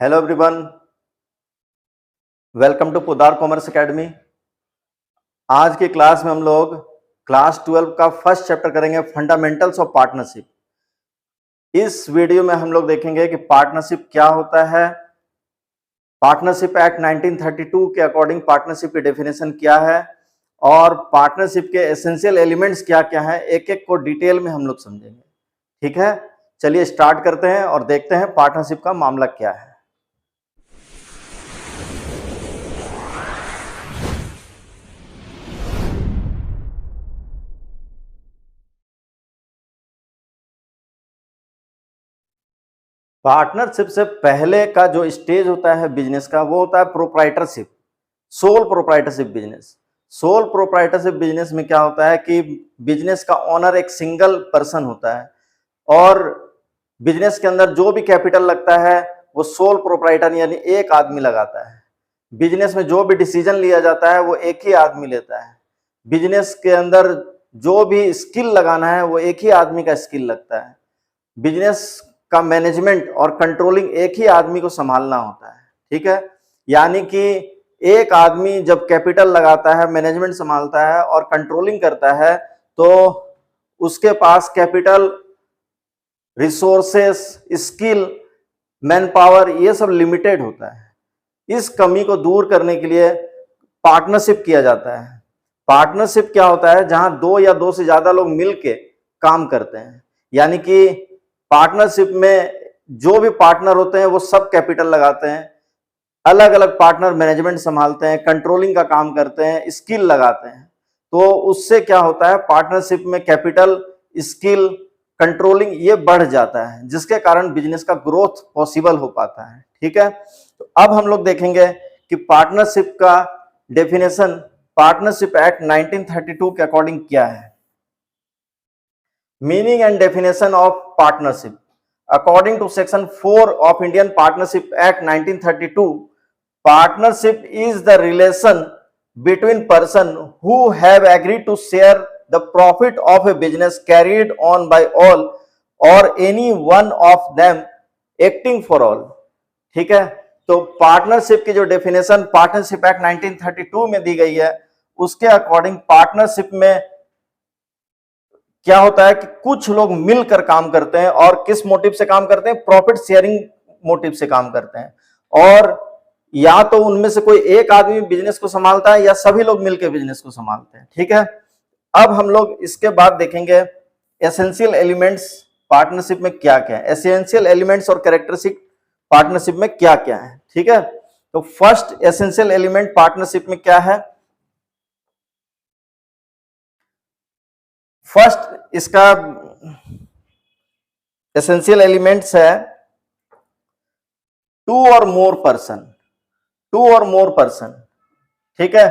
Hello everyone, welcome to Podar commerce academy. आज की class में हम लोग क्लास 12 का फर्स्ट चैप्टर करेंगे, फंडामेंटल्स ऑफ पार्टनरशिप। इस वीडियो में हम लोग देखेंगे कि पार्टनरशिप क्या होता है, पार्टनरशिप एक्ट 1932 के अकॉर्डिंग पार्टनरशिप की डेफिनेशन क्या है और पार्टनरशिप के एसेंशियल एलिमेंट्स क्या क्या है, एक एक को डिटेल में हम लोग समझेंगे। ठीक है, चलिए स्टार्ट करते हैं और देखते हैं पार्टनरशिप का मामला क्या है। पार्टनरशिप से पहले का जो स्टेज होता है बिजनेस का, वो होता है proprietorship, sole proprietorship business. Sole proprietorship business में क्या होता है कि बिजनेस का ओनर एक सिंगल पर्सन होता है और बिजनेस के अंदर जो भी कैपिटल लगता है वो सोल प्रोप्राइटर यानी एक आदमी लगाता है। बिजनेस में जो भी डिसीजन लिया जाता है वो एक ही आदमी लेता है। बिजनेस के अंदर जो भी स्किल लगाना है वो एक ही आदमी का स्किल लगता है। बिजनेस का मैनेजमेंट और कंट्रोलिंग एक ही आदमी को संभालना होता है। ठीक है, यानी कि एक आदमी जब कैपिटल लगाता है, मैनेजमेंट संभालता है और कंट्रोलिंग करता है तो उसके पास capital, resources, skill, man power ये सब लिमिटेड होता है। इस कमी को दूर करने के लिए पार्टनरशिप किया जाता है। पार्टनरशिप क्या होता है, जहां दो या दो से ज्यादा लोग मिलके काम करते हैं, यानी कि पार्टनरशिप में जो भी पार्टनर होते हैं वो सब कैपिटल लगाते हैं, अलग अलग पार्टनर मैनेजमेंट संभालते हैं, कंट्रोलिंग का काम करते हैं, स्किल लगाते हैं। तो उससे क्या होता है, पार्टनरशिप में कैपिटल, स्किल, कंट्रोलिंग ये बढ़ जाता है, जिसके कारण बिजनेस का ग्रोथ पॉसिबल हो पाता है। ठीक है, तो अब हम लोग देखेंगे कि पार्टनरशिप का डेफिनेशन पार्टनरशिप एक्ट 1932 के अकॉर्डिंग क्या है। Meaning and definition of partnership. According to Section 4 of Indian Partnership Act 1932, partnership is the relation between persons who have agreed to share the profit of a business carried on by all or any one of them acting for all. ठीक है, तो partnership की जो definition partnership act 1932 में दी गई है, उसके according partnership में क्या होता है कि कुछ लोग मिलकर काम करते हैं और किस मोटिव से काम करते हैं, प्रॉफिट शेयरिंग मोटिव से काम करते हैं। और या तो उनमें से कोई एक आदमी बिजनेस को संभालता है या सभी लोग मिलकर बिजनेस को संभालते हैं। ठीक है, अब हम लोग इसके बाद देखेंगे एसेंशियल एलिमेंट्स पार्टनरशिप में क्या क्या है, एसेंशियल एलिमेंट्स और कैरेक्टरिस्टिक पार्टनरशिप में क्या क्या है। ठीक है, तो फर्स्ट एसेंशियल एलिमेंट पार्टनरशिप में क्या है, फर्स्ट इसका एसेंशियल एलिमेंट्स है टू और मोर पर्सन, टू और मोर पर्सन। ठीक है,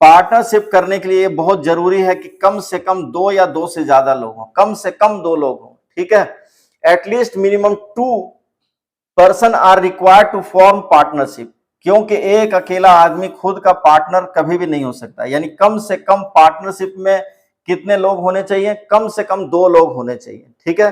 पार्टनरशिप करने के लिए बहुत जरूरी है कि कम से कम दो या दो से ज्यादा लोग हों, कम से कम दो लोग हों। ठीक है, at least minimum 2 person are required to form partnership, क्योंकि एक अकेला आदमी खुद का पार्टनर कभी भी नहीं हो सकता। यानी कम से कम पार्टनरशिप में कितने लोग होने चाहिए, कम से कम 2 लोग होने चाहिए। ठीक है,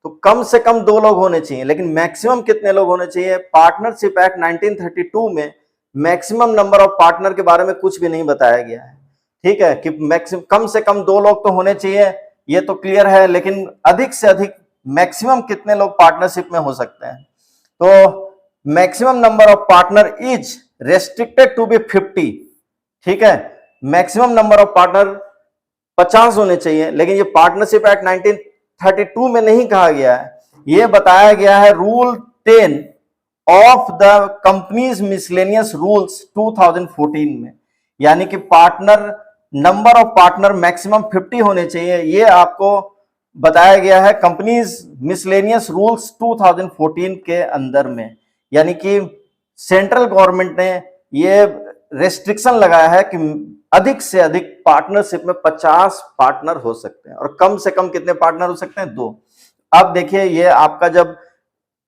तो कम से कम 2 लोग होने चाहिए, लेकिन मैक्सिमम कितने लोग होने चाहिए, पार्टनरशिप एक्ट 1932 में मैक्सिमम नंबर ऑफ पार्टनर के बारे में कुछ भी नहीं बताया गया है। ठीक है, कि मैक्सिमम कम से कम 2 लोग तो होने चाहिए, ये तो क्लियर है, लेकिन अधिक से अधिक मैक्सिमम कितने लोग पार्टनरशिप में हो सकते हैं। तो maximum number of partner is restricted to be 50। ठीक है, मैक्सिमम नंबर ऑफ पार्टनर 50 होने चाहिए, लेकिन ये पार्टनरशिप एक्ट 1932 में नहीं कहा गया है, ये बताया गया है rule 10 of the companies miscellaneous rules 2014 में। यानी कि partner number of partner maximum 50 होने चाहिए, ये आपको बताया गया है कंपनीज मिसलेनियस रूल्स 2014 के अंदर में। यानी कि सेंट्रल गवर्नमेंट ने ये रेस्ट्रिक्शन लगाया है कि अधिक से अधिक पार्टनरशिप में 50 पार्टनर हो सकते हैं और कम से कम कितने पार्टनर हो सकते हैं, 2। अब देखिए, ये आपका जब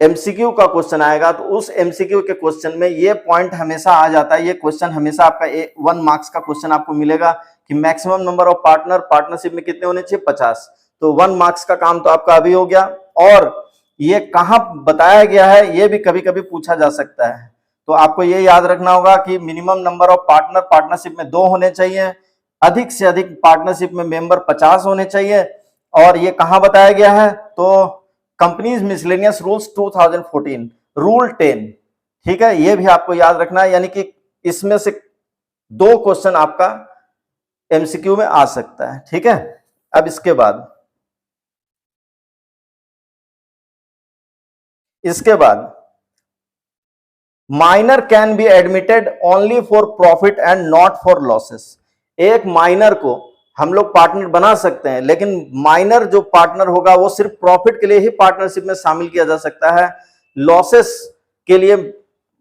एमसीक्यू का क्वेश्चन आएगा तो उस एमसीक्यू के क्वेश्चन में ये पॉइंट हमेशा आ जाता है। ये क्वेश्चन हमेशा आपका 1 मार्क्स का क्वेश्चन आपको मिलेगा कि maximum number of partner partnership में कितने होने चाहिए, 50। तो 1 मार्क्स का काम तो आपका अभी हो गया। और ये कहाँ बताया गया है, ये भी कभी कभी पूछा जा सकता है। तो आपको ये याद रखना होगा कि minimum number of partner partnership में 2 होने चाहिए, अधिक से अधिक पार्टनरशिप में मेंबर 50 होने चाहिए। और ये कहाँ बताया गया है, तो कंपनीज मिसलेनियस रूल्स 2014 रूल 10। ठीक है, ये भी आपको याद रखना है, यानी कि इसमें से 2 क्वेश्चन आपका एमसीक्यू में आ सकता है। ठीक है, अब इसके बाद minor can be admitted only for profit and not for losses. एक माइनर को हम लोग पार्टनर बना सकते हैं, लेकिन माइनर जो पार्टनर होगा वो सिर्फ प्रॉफिट के लिए ही पार्टनरशिप में शामिल किया जा सकता है। लॉसेस के लिए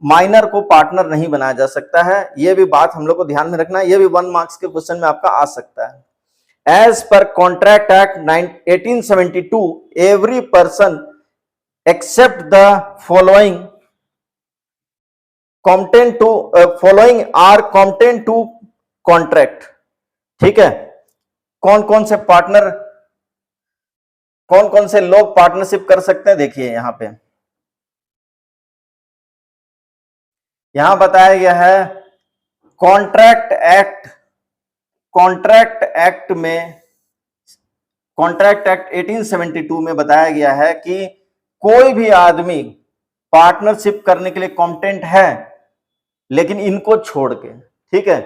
माइनर को पार्टनर नहीं बनाया जा सकता है। यह भी बात हम लोग को ध्यान में रखना है, यह भी 1 मार्क्स के क्वेश्चन में आपका आ सकता है। As per contract act 1872 every person except the following competent to following are competent to contract. ठीक है, कौन कौन से लोग पार्टनरशिप कर सकते हैं, देखिए यहां बताया गया है कॉन्ट्रैक्ट एक्ट 1872 में बताया गया है कि कोई भी आदमी पार्टनरशिप करने के लिए कॉम्पटेंट है, लेकिन इनको छोड़ के। ठीक है,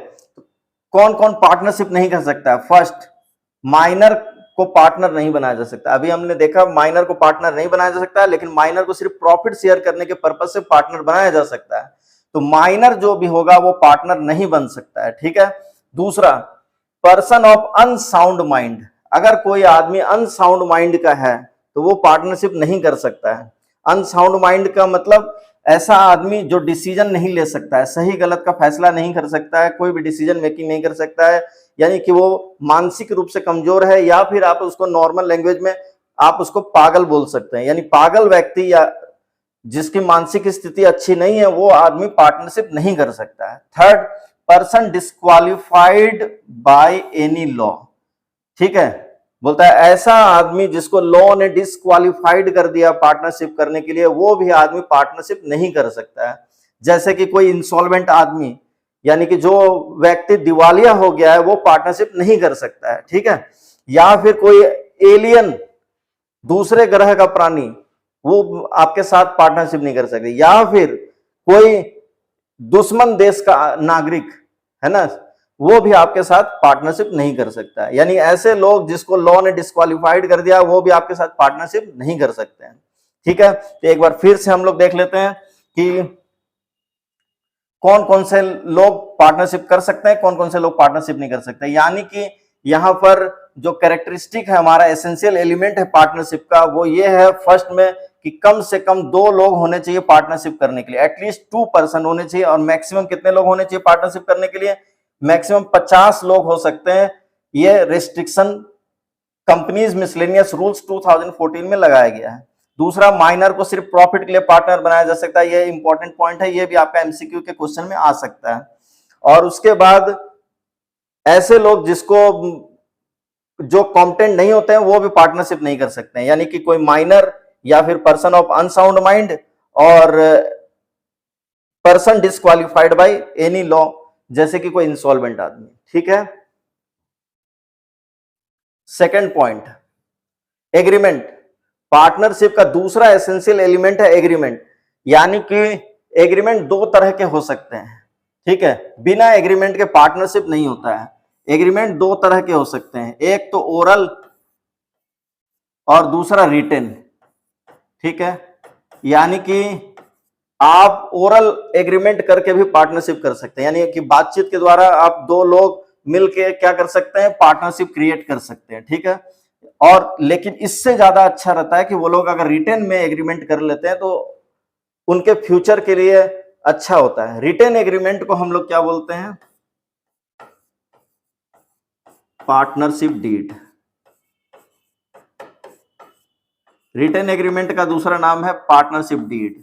कौन कौन पार्टनरशिप नहीं कर सकता है। फर्स्ट, माइनर को पार्टनर नहीं बनाया जा सकता। अभी हमने देखा माइनर को पार्टनर नहीं बनाया जा सकता है, लेकिन माइनर को सिर्फ प्रॉफिट शेयर करने के पर्पज से पार्टनर बनाया जा सकता है। तो माइनर जो भी होगा वो पार्टनर नहीं बन सकता है। ठीक है, दूसरा, पर्सन ऑफ अनसाउंड माइंड। अगर कोई आदमी अनसाउंड माइंड का है तो वो पार्टनरशिप नहीं कर सकता है। अनसाउंड माइंड का मतलब ऐसा आदमी जो डिसीजन नहीं ले सकता है, सही गलत का फैसला नहीं कर सकता है, कोई भी डिसीजन मेकिंग नहीं कर सकता है, यानी कि वो मानसिक रूप से कमजोर है, या फिर आप उसको नॉर्मल लैंग्वेज में आप उसको पागल बोल सकते हैं। यानी पागल व्यक्ति या जिसकी मानसिक स्थिति अच्छी नहीं है, वो आदमी पार्टनरशिप नहीं कर सकता है। Third, person disqualified by any law. ठीक है, बोलता है ऐसा आदमी जिसको लॉ ने डिस्क्वालिफाइड कर दिया पार्टनरशिप करने के लिए, वो भी आदमी पार्टनरशिप नहीं कर सकता है। जैसे कि कोई इंसॉल्वेंट आदमी, यानी कि जो व्यक्ति दिवालिया हो गया है, वो पार्टनरशिप नहीं कर सकता है। ठीक है, या फिर कोई एलियन, दूसरे ग्रह का प्राणी, वो आपके साथ पार्टनरशिप नहीं कर सकते। या फिर कोई दुश्मन देश का नागरिक है ना, वो भी आपके साथ पार्टनरशिप नहीं कर सकता है। यानी ऐसे लोग जिसको लॉ ने डिस्क्वालिफाइड कर दिया, वो भी आपके साथ पार्टनरशिप नहीं कर सकते हैं। ठीक है, तो एक बार फिर से हम लोग देख लेते हैं कि कौन कौन से लोग पार्टनरशिप कर सकते हैं, कौन कौन से लोग पार्टनरशिप नहीं कर सकते। यानी कि यहां पर जो कैरेक्टरिस्टिक है, हमारा एसेंशियल एलिमेंट है पार्टनरशिप का, वो ये है फर्स्ट में कि कम से कम 2 लोग होने चाहिए पार्टनरशिप करने के लिए, एटलीस्ट 2 पर्सन होने चाहिए। और मैक्सिमम कितने लोग होने चाहिए पार्टनरशिप करने के लिए, मैक्सिमम 50 लोग हो सकते हैं। ये रेस्ट्रिक्शन कंपनीज मिसलेनियस रूल्स 2014 में लगाया गया है। दूसरा, माइनर को सिर्फ प्रॉफिट के लिए पार्टनर बनाया जा सकता है, ये इंपॉर्टेंट पॉइंट है, ये भी आपका एमसीक्यू के क्वेश्चन में आ सकता है। और उसके बाद ऐसे लोग जिसको जो कॉम्पिटेंट नहीं होते हैं, वो भी पार्टनरशिप नहीं कर सकते हैं। यानी कि कोई माइनर या फिर पर्सन ऑफ अनसाउंड माइंड और person disqualified by any law, जैसे कि कोई इंसॉल्वेंट आदमी। ठीक है, सेकंड पॉइंट, एग्रीमेंट। पार्टनरशिप का दूसरा एसेंशियल एलिमेंट है एग्रीमेंट। यानी कि एग्रीमेंट 2 तरह के हो सकते हैं। ठीक है, बिना एग्रीमेंट के पार्टनरशिप नहीं होता है। एग्रीमेंट 2 तरह के हो सकते हैं, एक तो ओरल और दूसरा रिटेन। ठीक है, यानी कि आप ओरल एग्रीमेंट करके भी पार्टनरशिप कर सकते हैं, यानी कि बातचीत के द्वारा आप 2 लोग मिलके क्या कर सकते हैं, पार्टनरशिप क्रिएट कर सकते हैं। ठीक है, और लेकिन इससे ज्यादा अच्छा रहता है कि वो लोग अगर रिटेन में एग्रीमेंट कर लेते हैं तो उनके फ्यूचर के लिए अच्छा होता है। रिटेन एग्रीमेंट को हम लोग क्या बोलते हैं, पार्टनरशिप डीड। रिटेन एग्रीमेंट का दूसरा नाम है पार्टनरशिप डीड।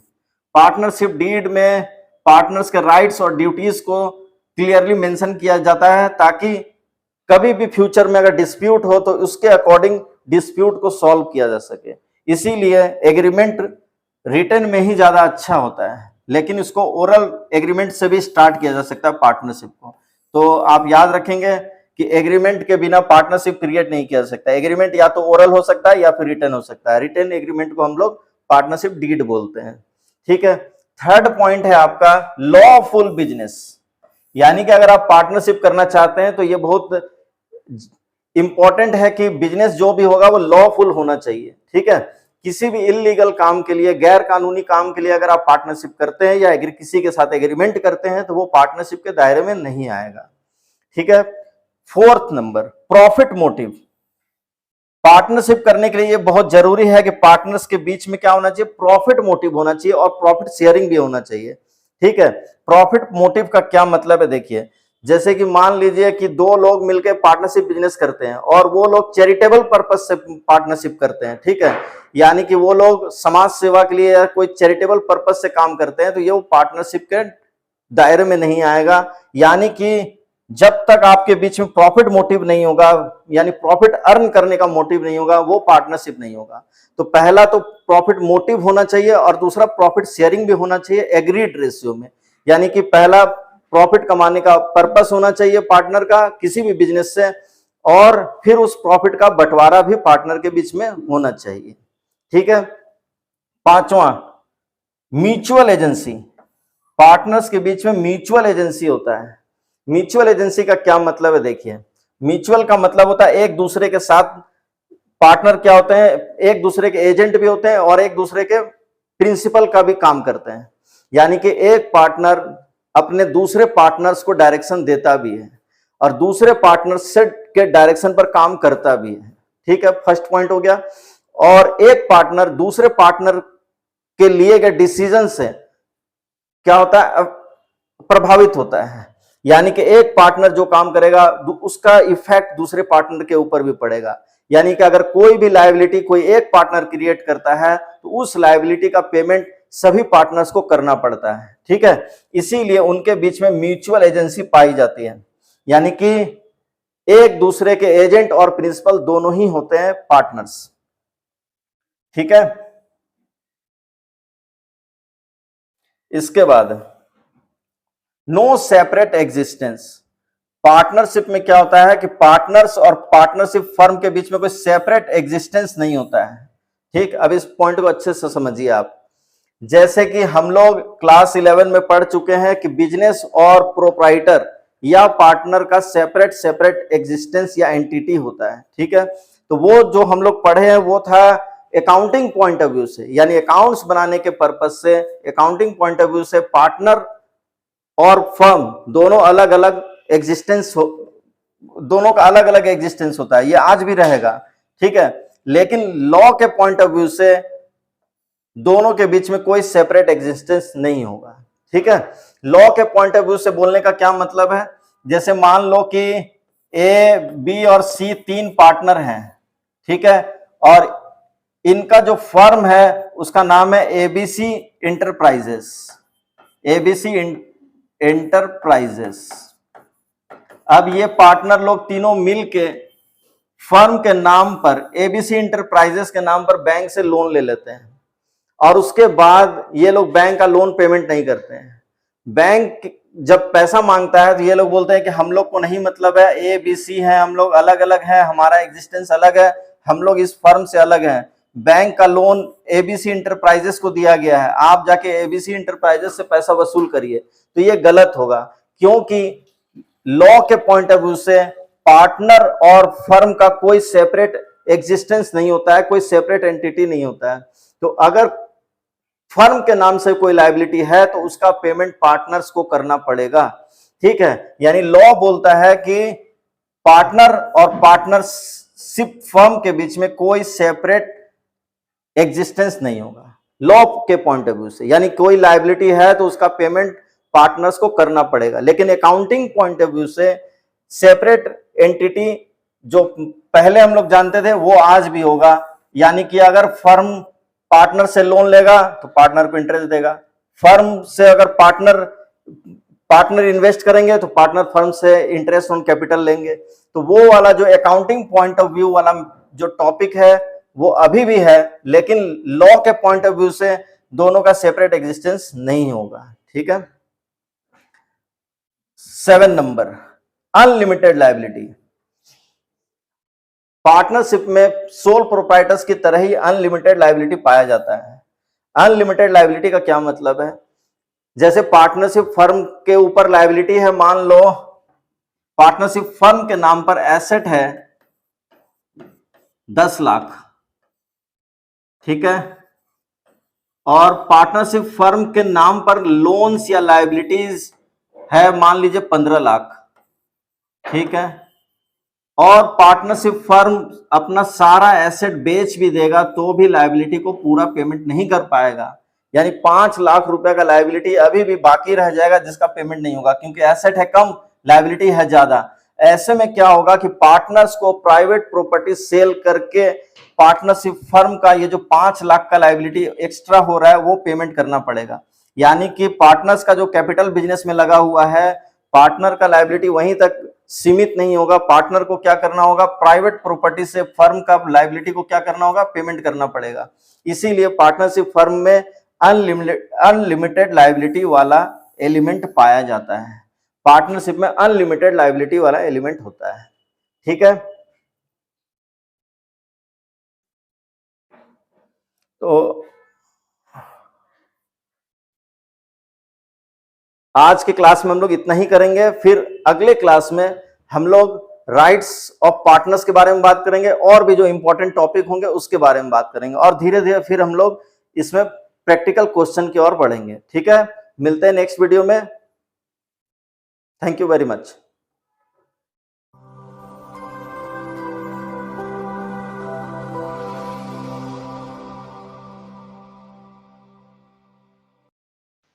पार्टनरशिप डीड में पार्टनर्स के राइट्स और ड्यूटीज को क्लियरली मेंशन किया जाता है, ताकि कभी भी फ्यूचर में अगर डिस्प्यूट हो तो उसके अकॉर्डिंग डिस्प्यूट को सॉल्व किया जा सके। इसीलिए एग्रीमेंट रिटन में ही ज्यादा अच्छा होता है, लेकिन इसको ओरल एग्रीमेंट से भी स्टार्ट किया जा सकता है पार्टनरशिप को। तो आप याद रखेंगे कि एग्रीमेंट के बिना पार्टनरशिप क्रिएट नहीं किया जा सकता। एग्रीमेंट या तो ओरल हो सकता है या फिर रिटन हो सकता है। रिटन एग्रीमेंट को हम लोग पार्टनरशिप डीड बोलते हैं। ठीक है, थर्ड पॉइंट है आपका लॉफुल बिजनेस, यानी कि अगर आप पार्टनरशिप करना चाहते हैं तो ये बहुत इंपॉर्टेंट है कि बिजनेस जो भी होगा वो लॉफुल होना चाहिए। ठीक है, किसी भी इलीगल काम के लिए, गैर कानूनी काम के लिए अगर आप पार्टनरशिप करते हैं या किसी के साथ एग्रीमेंट करते हैं तो वो पार्टनरशिप के दायरे में नहीं आएगा। ठीक है, fourth number profit motive. Partnership करने के लिए ये बहुत जरूरी है कि पार्टनर्स के बीच में क्या होना चाहिए, प्रॉफिट मोटिव होना चाहिए और प्रॉफिट शेयरिंग भी होना चाहिए। ठीक है, प्रॉफिट मोटिव का क्या मतलब है, देखिए जैसे कि मान लीजिए कि दो लोग मिलकर पार्टनरशिप बिजनेस करते हैं और वो लोग चैरिटेबल पर्पज से पार्टनरशिप करते हैं। ठीक है, यानी कि वो लोग समाज सेवा के लिए या कोई चैरिटेबल पर्पज से काम करते हैं तो ये वो पार्टनरशिप के दायरे में नहीं आएगा। यानी कि जब तक आपके बीच में प्रॉफिट मोटिव नहीं होगा, यानी प्रॉफिट अर्न करने का मोटिव नहीं होगा, वो पार्टनरशिप नहीं होगा। तो पहला तो प्रॉफिट मोटिव होना चाहिए और दूसरा प्रॉफिट शेयरिंग भी होना चाहिए एग्रीड रेशियो में। यानी कि पहला प्रॉफिट कमाने का पर्पस होना चाहिए पार्टनर का किसी भी बिजनेस से, और फिर उस प्रॉफिट का बंटवारा भी पार्टनर के बीच में होना चाहिए। ठीक है, पांचवा म्यूचुअल एजेंसी। पार्टनर्स के बीच में म्यूचुअल एजेंसी होता है। म्यूचुअल एजेंसी का क्या मतलब है, देखिए म्यूचुअल का मतलब होता है एक दूसरे के साथ पार्टनर क्या होते हैं, एक दूसरे के एजेंट भी होते हैं और एक दूसरे के प्रिंसिपल का भी काम करते हैं। यानी कि एक पार्टनर अपने दूसरे पार्टनर्स को डायरेक्शन देता भी है और दूसरे पार्टनर्स के डायरेक्शन पर काम करता भी है। ठीक है, फर्स्ट पॉइंट हो गया। और एक पार्टनर दूसरे पार्टनर के लिए गए डिसीजन से क्या होता है, प्रभावित होता है। यानी कि एक पार्टनर जो काम करेगा उसका इफेक्ट दूसरे पार्टनर के ऊपर भी पड़ेगा। यानी कि अगर कोई भी लायबिलिटी कोई एक पार्टनर क्रिएट करता है तो उस लायबिलिटी का पेमेंट सभी पार्टनर्स को करना पड़ता है। ठीक है, इसीलिए उनके बीच में म्यूचुअल एजेंसी पाई जाती है। यानी कि एक दूसरे के एजेंट और प्रिंसिपल दोनों ही होते हैं पार्टनर्स। ठीक है, इसके बाद नो सेपरेट एग्जिस्टेंस। पार्टनरशिप में क्या होता है कि पार्टनर्स और पार्टनरशिप फर्म के बीच में कोई सेपरेट एग्जिस्टेंस नहीं होता है। ठीक, अब इस पॉइंट को अच्छे से समझिए आप। जैसे कि हम लोग क्लास 11 में पढ़ चुके हैं कि बिजनेस और प्रोप्राइटर या पार्टनर का सेपरेट एग्जिस्टेंस या एंटिटी होता है। ठीक है, तो वो जो हम लोग पढ़े हैं वो था अकाउंटिंग पॉइंट ऑफ व्यू से, यानी अकाउंट्स बनाने के पर्पज से अकाउंटिंग पॉइंट ऑफ व्यू से पार्टनर और फर्म दोनों अलग अलग एग्जिस्टेंस हो, दोनों का अलग अलग एग्जिस्टेंस होता है, ये आज भी रहेगा। ठीक है, लेकिन लॉ के पॉइंट ऑफ व्यू से दोनों के बीच में कोई सेपरेट एग्जिस्टेंस नहीं होगा। ठीक है, लॉ के पॉइंट ऑफ व्यू से बोलने का क्या मतलब है, जैसे मान लो कि ए, बी और सी तीन पार्टनर हैं। ठीक है, और इनका जो फर्म है उसका नाम है एबीसी इंटरप्राइजेस। ABC enterprises. अब ये पार्टनर लोग तीनों मिलके फर्म के नाम पर, एबीसी इंटरप्राइजेस के नाम पर बैंक से लोन ले लेते हैं और उसके बाद ये लोग बैंक का लोन पेमेंट नहीं करते हैं। बैंक जब पैसा मांगता है तो ये लोग बोलते हैं कि हम लोग को नहीं मतलब है, ए बी सी है, हम लोग अलग अलग हैं, हमारा एग्जिस्टेंस अलग है, हम लोग इस फर्म से अलग हैं। बैंक का लोन एबीसी इंटरप्राइजेस को दिया गया है, आप जाके एबीसी इंटरप्राइजेस से पैसा वसूल करिए, तो ये गलत होगा। क्योंकि लॉ के पॉइंट ऑफ व्यू से पार्टनर और फर्म का कोई सेपरेट एग्जिस्टेंस नहीं होता है, कोई सेपरेट एंटिटी नहीं होता है। तो अगर फर्म के नाम से कोई लायबिलिटी है तो उसका पेमेंट पार्टनर्स को करना पड़ेगा। ठीक है, यानी लॉ बोलता है कि पार्टनर और पार्टनरशिप फर्म के बीच में कोई सेपरेट एग्जिस्टेंस नहीं होगा लॉ के पॉइंट ऑफ व्यू से, यानी कोई लायबिलिटी है तो उसका पेमेंट पार्टनर्स को करना पड़ेगा। लेकिन अकाउंटिंग पॉइंट ऑफ व्यू से सेपरेट एंटिटी जो पहले हम लोग जानते थे वो आज भी होगा। यानी कि अगर फर्म पार्टनर से लोन लेगा तो पार्टनर को इंटरेस्ट देगा, फर्म से अगर पार्टनर इन्वेस्ट करेंगे तो पार्टनर फर्म से इंटरेस्ट ऑन कैपिटल लेंगे। तो वो वाला जो अकाउंटिंग पॉइंट ऑफ व्यू वाला जो टॉपिक है वो अभी भी है, लेकिन लॉ के पॉइंट ऑफ व्यू से दोनों का सेपरेट एग्जिस्टेंस नहीं होगा। ठीक है। 7 नंबर, अनलिमिटेड लायबिलिटी। पार्टनरशिप में सोल प्रोप्राइटर्स की तरह ही अनलिमिटेड लायबिलिटी पाया जाता है। अनलिमिटेड लायबिलिटी का क्या मतलब है? जैसे पार्टनरशिप फर्म के ऊपर लायबिलिटी है, मान लो पार्टनरशिप फर्म के नाम पर एसेट है 10 लाख, ठीक है, और पार्टनरशिप फर्म के नाम पर लोन्स या लायबिलिटीज है मान लीजिए 15 लाख, ठीक है, और पार्टनरशिप फर्म अपना सारा एसेट बेच भी देगा तो भी लायबिलिटी को पूरा पेमेंट नहीं कर पाएगा, यानी 5 लाख रुपए का लायबिलिटी अभी भी बाकी रह जाएगा जिसका पेमेंट नहीं होगा, क्योंकि एसेट है कम, लायबिलिटी है ज्यादा। ऐसे में क्या होगा कि पार्टनर्स को प्राइवेट प्रॉपर्टी सेल करके पार्टनरशिप फर्म का ये जो 5 लाख का लायबिलिटी एक्स्ट्रा हो रहा है वो पेमेंट करना पड़ेगा। यानी कि पार्टनर्स का जो कैपिटल बिजनेस में लगा हुआ है, पार्टनर का लायबिलिटी वहीं तक सीमित नहीं होगा। पार्टनर को क्या करना होगा, प्राइवेट प्रॉपर्टी से फर्म का लायबिलिटी को क्या करना होगा, पेमेंट करना पड़ेगा। इसीलिए पार्टनरशिप फर्म में अनलिमिटेड लायबिलिटी वाला एलिमेंट पाया जाता है। पार्टनरशिप में अनलिमिटेड लायबिलिटी वाला एलिमेंट होता है। ठीक है। तो आज के क्लास में हम लोग इतना ही करेंगे, फिर अगले क्लास में हम लोग राइट्स ऑफ पार्टनर्स के बारे में बात करेंगे और भी जो इंपॉर्टेंट टॉपिक होंगे उसके बारे में बात करेंगे, और धीरे धीरे फिर हम लोग इसमें प्रैक्टिकल क्वेश्चन की ओर बढ़ेंगे। ठीक है, मिलते हैं नेक्स्ट वीडियो में। Thank you very much.